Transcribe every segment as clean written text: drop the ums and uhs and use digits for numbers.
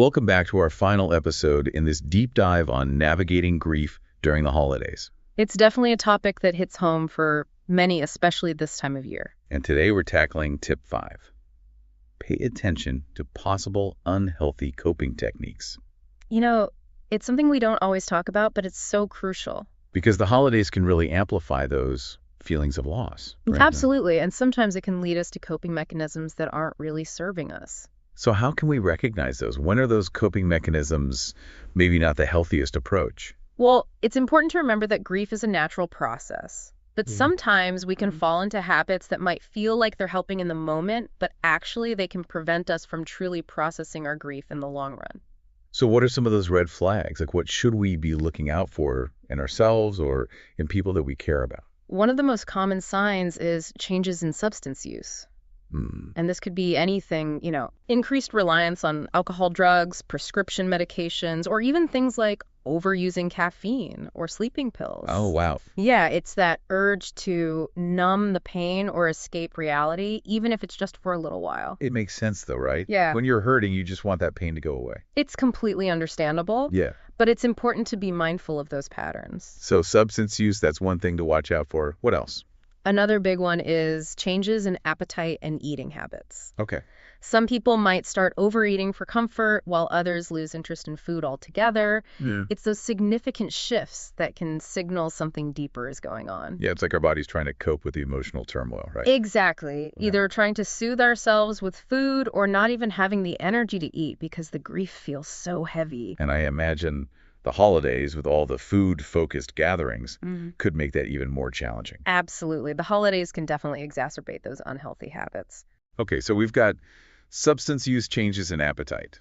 Welcome back to our final episode in this deep dive on navigating grief during the holidays. It's definitely a topic that hits home for many, especially this time of year. And today we're tackling tip 5. Pay attention to possible unhealthy coping techniques. It's something we don't always talk about, but it's so crucial. Because the holidays can really amplify those feelings of loss. Right? Absolutely. And sometimes it can lead us to coping mechanisms that aren't really serving us. So how can we recognize those? When are those coping mechanisms maybe not the healthiest approach? Well, it's important to remember that grief is a natural process. But sometimes we can fall into habits that might feel like they're helping in the moment, but actually they can prevent us from truly processing our grief in the long run. So what are some of those red flags? Like what should we be looking out for in ourselves or in people that we care about? One of the most common signs is changes in substance use. And this could be anything, increased reliance on alcohol, drugs, prescription medications, or even things like overusing caffeine or sleeping pills. Oh, wow. Yeah, it's that urge to numb the pain or escape reality, even if it's just for a little while. It makes sense though, right? Yeah. When you're hurting, you just want that pain to go away. It's completely understandable. Yeah. But it's important to be mindful of those patterns. So substance use, that's one thing to watch out for. What else? Another big one is changes in appetite and eating habits. Okay. Some people might start overeating for comfort, while others lose interest in food altogether. Yeah. It's those significant shifts that can signal something deeper is going on. Yeah, it's like our body's trying to cope with the emotional turmoil, right? Exactly. Yeah. Either trying to soothe ourselves with food or not even having the energy to eat because the grief feels so heavy. And I imagine the holidays with all the food-focused gatherings could make that even more challenging. Absolutely. The holidays can definitely exacerbate those unhealthy habits. Okay, so we've got substance use changes in appetite.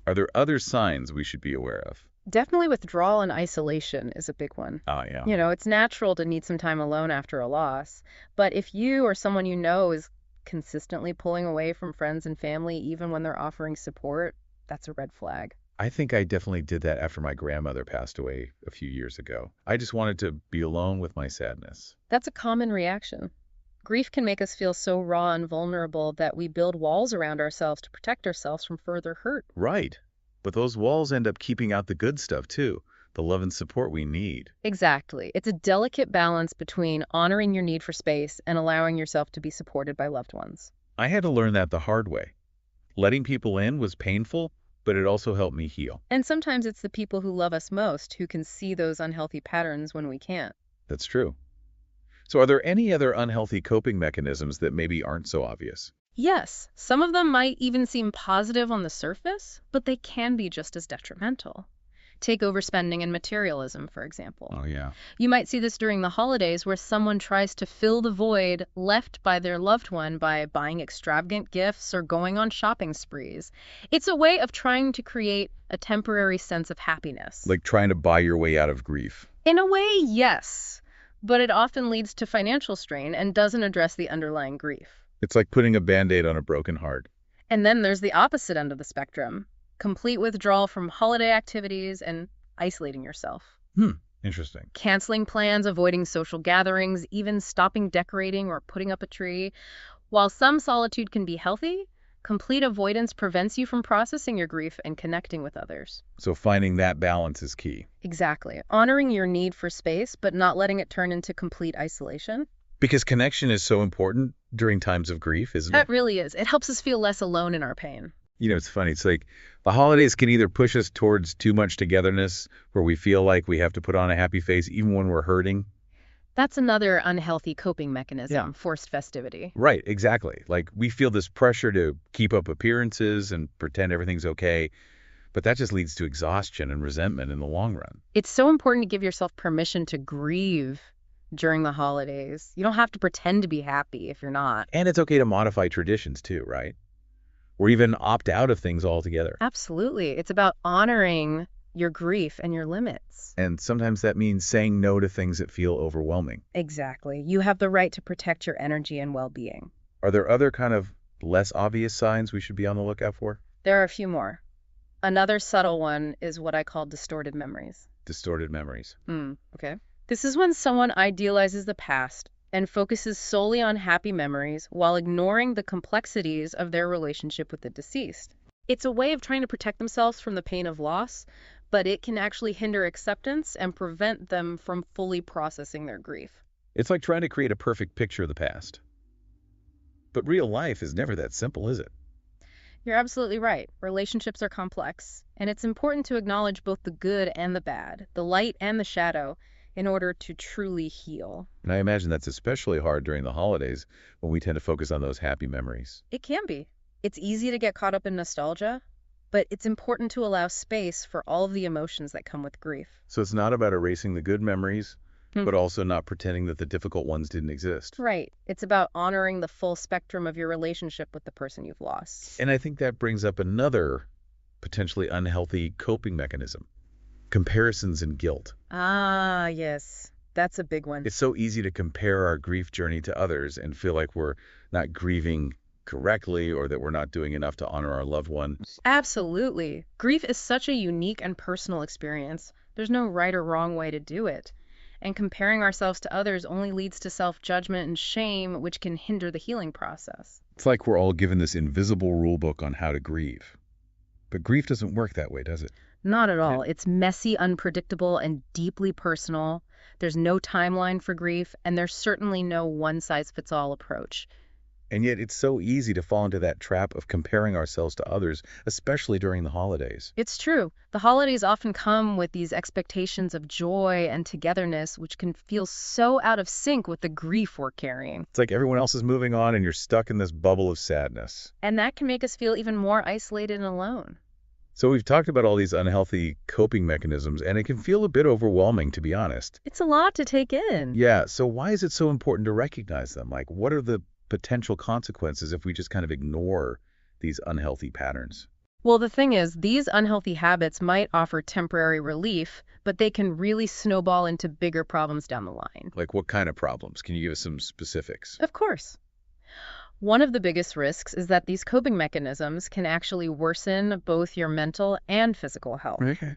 Are there other signs we should be aware of? Definitely withdrawal and isolation is a big one. Oh, yeah. It's natural to need some time alone after a loss. But if you or someone you know is consistently pulling away from friends and family, even when they're offering support, that's a red flag. I think I definitely did that after my grandmother passed away a few years ago. I just wanted to be alone with my sadness. That's a common reaction. Grief can make us feel so raw and vulnerable that we build walls around ourselves to protect ourselves from further hurt. Right. But those walls end up keeping out the good stuff, too. The love and support we need. Exactly. It's a delicate balance between honoring your need for space and allowing yourself to be supported by loved ones. I had to learn that the hard way. Letting people in was painful, but it also helped me heal. And sometimes it's the people who love us most who can see those unhealthy patterns when we can't. That's true. So are there any other unhealthy coping mechanisms that maybe aren't so obvious? Yes, some of them might even seem positive on the surface, but they can be just as detrimental. Take overspending and materialism, for example. Oh, yeah. You might see this during the holidays where someone tries to fill the void left by their loved one by buying extravagant gifts or going on shopping sprees. It's a way of trying to create a temporary sense of happiness. Like trying to buy your way out of grief. In a way, yes, but it often leads to financial strain and doesn't address the underlying grief. It's like putting a Band-Aid on a broken heart. And then there's the opposite end of the spectrum. Complete withdrawal from holiday activities and isolating yourself. Interesting. Canceling plans, avoiding social gatherings, even stopping decorating or putting up a tree. While some solitude can be healthy, complete avoidance prevents you from processing your grief and connecting with others. So finding that balance is key. Exactly. Honoring your need for space, but not letting it turn into complete isolation. Because connection is so important during times of grief, isn't it? That really is. It helps us feel less alone in our pain. It's funny. It's like the holidays can either push us towards too much togetherness where we feel like we have to put on a happy face even when we're hurting. That's another unhealthy coping mechanism, Yeah. forced festivity. Right, exactly. Like we feel this pressure to keep up appearances and pretend everything's okay, but that just leads to exhaustion and resentment in the long run. It's so important to give yourself permission to grieve during the holidays. You don't have to pretend to be happy if you're not. And it's okay to modify traditions too, right? Or even opt out of things altogether. Absolutely. It's about honoring your grief and your limits. And sometimes that means saying no to things that feel overwhelming. Exactly. You have the right to protect your energy and well-being. Are there other kind of less obvious signs we should be on the lookout for? There are a few more. Another subtle one is what I call distorted memories. Distorted memories. Okay. This is when someone idealizes the past and focuses solely on happy memories while ignoring the complexities of their relationship with the deceased. It's a way of trying to protect themselves from the pain of loss, but it can actually hinder acceptance and prevent them from fully processing their grief. It's like trying to create a perfect picture of the past. But real life is never that simple, is it? You're absolutely right. Relationships are complex, and it's important to acknowledge both the good and the bad, the light and the shadow, in order to truly heal. And I imagine that's especially hard during the holidays when we tend to focus on those happy memories. It can be. It's easy to get caught up in nostalgia, but it's important to allow space for all of the emotions that come with grief. So it's not about erasing the good memories, Hmm. but also not pretending that the difficult ones didn't exist. Right. It's about honoring the full spectrum of your relationship with the person you've lost. And I think that brings up another potentially unhealthy coping mechanism: comparisons and guilt. Ah, yes. That's a big one. It's so easy to compare our grief journey to others and feel like we're not grieving correctly or that we're not doing enough to honor our loved one. Absolutely. Grief is such a unique and personal experience. There's no right or wrong way to do it. And comparing ourselves to others only leads to self-judgment and shame, which can hinder the healing process. It's like we're all given this invisible rule book on how to grieve. But grief doesn't work that way, does it? Not at all. It's messy, unpredictable, and deeply personal. There's no timeline for grief, and there's certainly no one-size-fits-all approach. And yet it's so easy to fall into that trap of comparing ourselves to others, especially during the holidays. It's true. The holidays often come with these expectations of joy and togetherness, which can feel so out of sync with the grief we're carrying. It's like everyone else is moving on and you're stuck in this bubble of sadness. And that can make us feel even more isolated and alone. So we've talked about all these unhealthy coping mechanisms, and it can feel a bit overwhelming, to be honest. It's a lot to take in. Yeah, so why is it so important to recognize them? Like, what are the potential consequences if we just kind of ignore these unhealthy patterns? Well, the thing is, these unhealthy habits might offer temporary relief, but they can really snowball into bigger problems down the line. Like, what kind of problems? Can you give us some specifics? Of course. One of the biggest risks is that these coping mechanisms can actually worsen both your mental and physical health. Okay.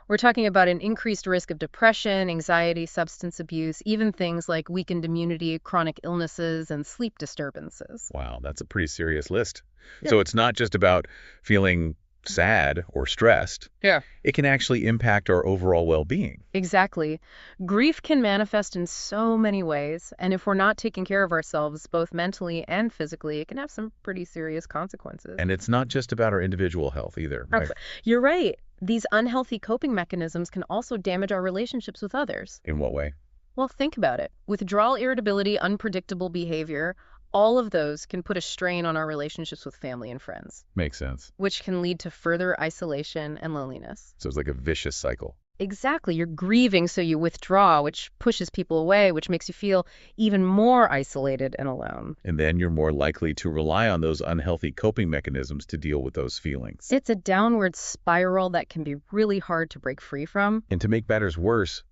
We're talking about an increased risk of depression, anxiety, substance abuse, even things like weakened immunity, chronic illnesses, and sleep disturbances. Wow, that's a pretty serious list. Yeah. So it's not just about feeling sad or stressed. Yeah. It can actually impact our overall well-being. Exactly. Grief can manifest in so many ways, and if we're not taking care of ourselves, both mentally and physically, it can have some pretty serious consequences. And it's not just about our individual health either. Right? You're right. These unhealthy coping mechanisms can also damage our relationships with others. In what way? Well, think about it. Withdrawal, irritability, unpredictable behavior, all of those can put a strain on our relationships with family and friends, Makes sense. which can lead to further isolation and loneliness. So it's like a vicious cycle. Exactly. You're grieving, so you withdraw, which pushes people away, which makes you feel even more isolated and alone. And then you're more likely to rely on those unhealthy coping mechanisms to deal with those feelings. It's a downward spiral that can be really hard to break free from. And to make matters worse,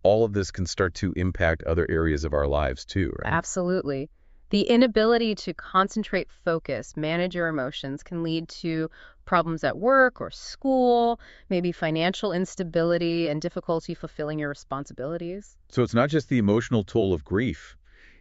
all of this can start to impact other areas of our lives too, right? Absolutely. The inability to concentrate, focus, manage your emotions can lead to problems at work or school, maybe financial instability and difficulty fulfilling your responsibilities. So it's not just the emotional toll of grief,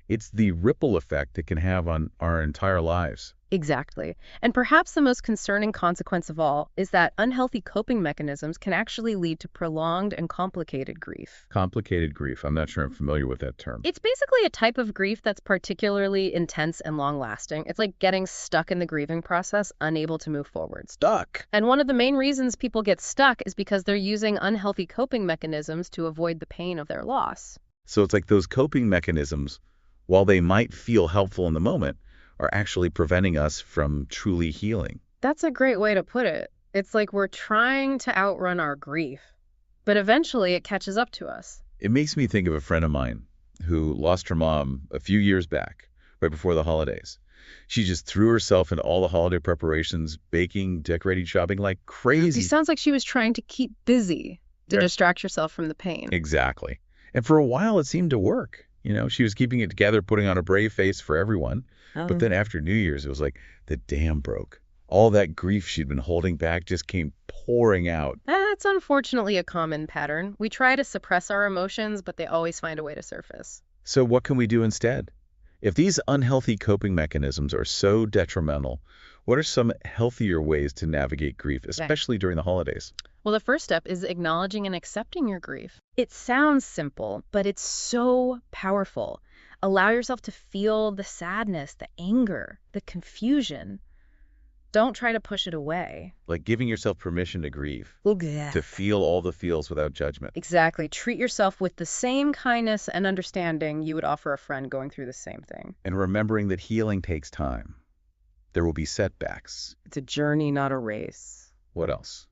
it's the ripple effect it can have on our entire lives. Exactly. And perhaps the most concerning consequence of all is that unhealthy coping mechanisms can actually lead to prolonged and complicated grief. Complicated grief. I'm not sure I'm familiar with that term. It's basically a type of grief that's particularly intense and long-lasting. It's like getting stuck in the grieving process, unable to move forward. Stuck. And one of the main reasons people get stuck is because they're using unhealthy coping mechanisms to avoid the pain of their loss. So it's like those coping mechanisms, while they might feel helpful in the moment, are actually preventing us from truly healing. That's a great way to put it. It's like we're trying to outrun our grief, but eventually it catches up to us. It makes me think of a friend of mine who lost her mom a few years back, right before the holidays. She just threw herself into all the holiday preparations, baking, decorating, shopping like crazy. It sounds like she was trying to keep busy to Yeah. distract herself from the pain. Exactly. And for a while it seemed to work. You know, she was keeping it together, putting on a brave face for everyone. But then after New Year's, it was like the dam broke. All that grief she'd been holding back just came pouring out. That's unfortunately a common pattern. We try to suppress our emotions, but they always find a way to surface. So what can we do instead? If these unhealthy coping mechanisms are so detrimental, What are some healthier ways to navigate grief, especially during the holidays? Well, the first step is acknowledging and accepting your grief. It sounds simple, but it's so powerful. Allow yourself to feel the sadness, the anger, the confusion. Don't try to push it away. Like giving yourself permission to grieve, Yeah. to feel all the feels without judgment. Exactly. Treat yourself with the same kindness and understanding you would offer a friend going through the same thing. And remembering that healing takes time. There will be setbacks. It's a journey, not a race. What else?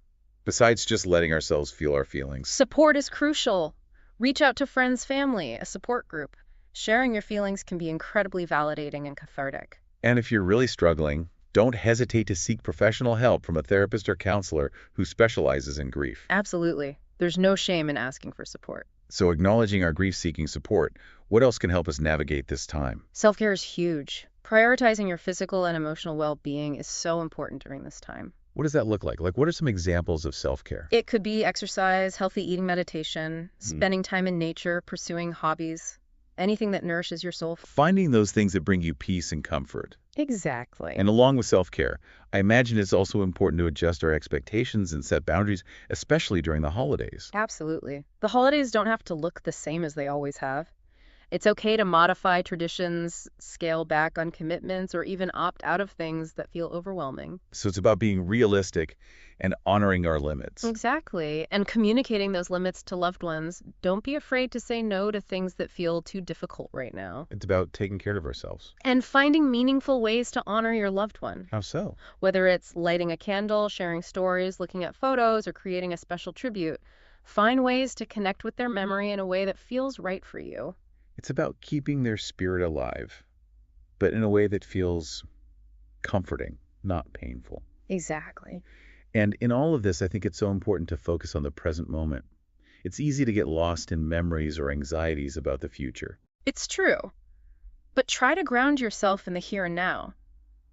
Besides just letting ourselves feel our feelings. Support is crucial. Reach out to friends, family, a support group. Sharing your feelings can be incredibly validating and cathartic. And if you're really struggling, don't hesitate to seek professional help from a therapist or counselor who specializes in grief. Absolutely. There's no shame in asking for support. So acknowledging our grief-seeking support, what else can help us navigate this time? Self-care is huge. Prioritizing your physical and emotional well-being is so important during this time. What does that look like? Like, what are some examples of self-care? It could be exercise, healthy eating, meditation, spending time in nature, pursuing hobbies, anything that nourishes your soul. Finding those things that bring you peace and comfort. Exactly. And along with self-care, I imagine it's also important to adjust our expectations and set boundaries, especially during the holidays. Absolutely. The holidays don't have to look the same as they always have. It's okay to modify traditions, scale back on commitments, or even opt out of things that feel overwhelming. So it's about being realistic and honoring our limits. Exactly. And communicating those limits to loved ones. Don't be afraid to say no to things that feel too difficult right now. It's about taking care of ourselves. And finding meaningful ways to honor your loved one. How so? Whether it's lighting a candle, sharing stories, looking at photos, or creating a special tribute, find ways to connect with their memory in a way that feels right for you. It's about keeping their spirit alive, but in a way that feels comforting, not painful. Exactly. And in all of this, I think it's so important to focus on the present moment. It's easy to get lost in memories or anxieties about the future. It's true. But try to ground yourself in the here and now.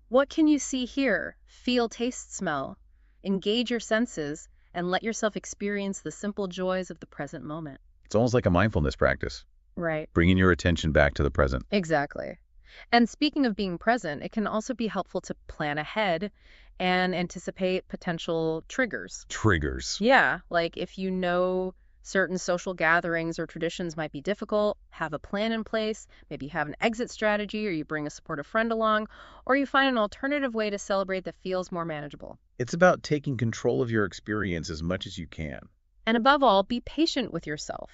What can you see, hear, feel, taste, smell? Engage your senses and let yourself experience the simple joys of the present moment. It's almost like a mindfulness practice. Right. Bringing your attention back to the present. Exactly. And speaking of being present, it can also be helpful to plan ahead and anticipate potential triggers. Triggers. Yeah, like if you know certain social gatherings or traditions might be difficult, have a plan in place, maybe you have an exit strategy, or you bring a supportive friend along, or you find an alternative way to celebrate that feels more manageable. It's about taking control of your experience as much as you can. And above all, be patient with yourself.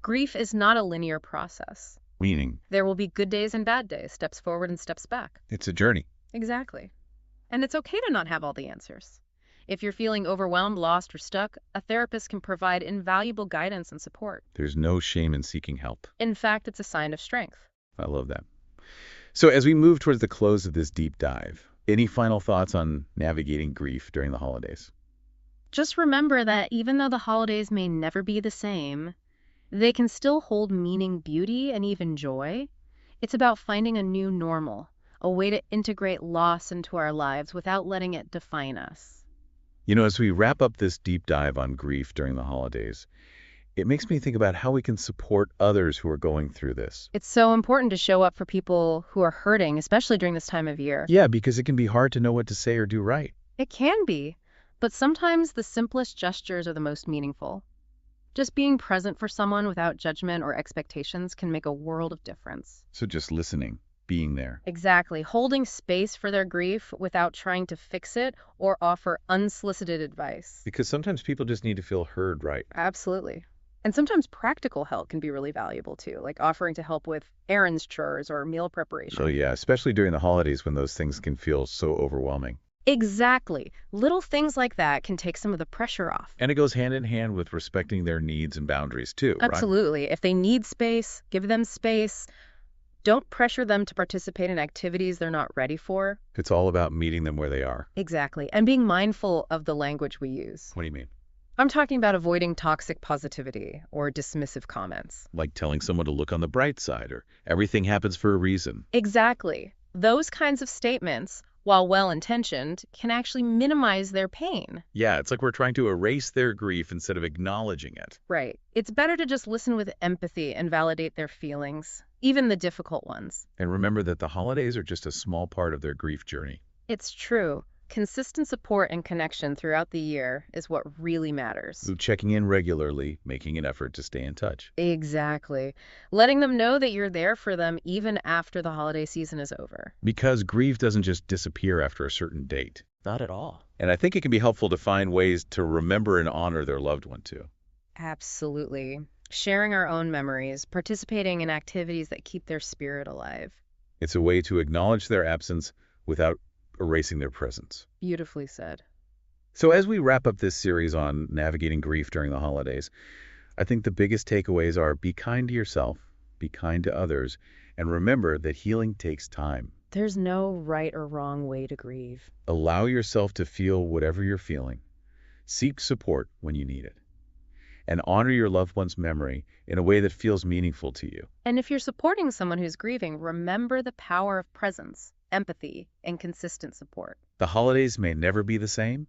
Grief is not a linear process. Meaning? There will be good days and bad days, steps forward and steps back. It's a journey. Exactly. And it's okay to not have all the answers. If you're feeling overwhelmed, lost, or stuck, a therapist can provide invaluable guidance and support. There's no shame in seeking help. In fact, it's a sign of strength. I love that. So as we move towards the close of this deep dive, any final thoughts on navigating grief during the holidays? Just remember that even though the holidays may never be the same, they can still hold meaning, beauty, and even joy. It's about finding a new normal, a way to integrate loss into our lives without letting it define us. You know, as we wrap up this deep dive on grief during the holidays, it makes me think about how we can support others who are going through this. It's so important to show up for people who are hurting, especially during this time of year. Yeah, because it can be hard to know what to say or do right. It can be, but sometimes the simplest gestures are the most meaningful. Just being present for someone without judgment or expectations can make a world of difference. So just listening, being there. Exactly. Holding space for their grief without trying to fix it or offer unsolicited advice. Because sometimes people just need to feel heard right. Absolutely. And sometimes practical help can be really valuable too, like offering to help with errands, chores, or meal preparation. Oh yeah, especially during the holidays when those things can feel so overwhelming. Exactly. Little things like that can take some of the pressure off. And it goes hand in hand with respecting their needs and boundaries too, right? Absolutely. If they need space, give them space. Don't pressure them to participate in activities they're not ready for. It's all about meeting them where they are. Exactly. And being mindful of the language we use. What do you mean? I'm talking about avoiding toxic positivity or dismissive comments. Like telling someone to look on the bright side or everything happens for a reason. Exactly. Those kinds of statements, while well-intentioned, can actually minimize their pain. Yeah, it's like we're trying to erase their grief instead of acknowledging it. Right. It's better to just listen with empathy and validate their feelings, even the difficult ones. And remember that the holidays are just a small part of their grief journey. It's true. Consistent support and connection throughout the year is what really matters. So checking in regularly, making an effort to stay in touch. Exactly. Letting them know that you're there for them even after the holiday season is over. Because grief doesn't just disappear after a certain date. Not at all. And I think it can be helpful to find ways to remember and honor their loved one too. Absolutely. Sharing our own memories, participating in activities that keep their spirit alive. It's a way to acknowledge their absence without erasing their presence. Beautifully said. So as we wrap up this series on navigating grief during the holidays, I think the biggest takeaways are be kind to yourself, be kind to others, and remember that healing takes time. There's no right or wrong way to grieve. Allow yourself to feel whatever you're feeling. Seek support when you need it. And honor your loved one's memory in a way that feels meaningful to you. And if you're supporting someone who's grieving, remember the power of presence, empathy, and consistent support. The holidays may never be the same,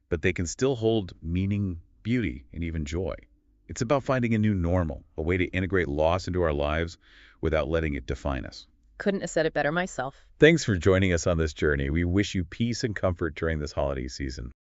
but they can still hold meaning, beauty, and even joy. It's about finding a new normal, a way to integrate loss into our lives without letting it define us. Couldn't have said it better myself. Thanks for joining us on this journey. We wish you peace and comfort during this holiday season.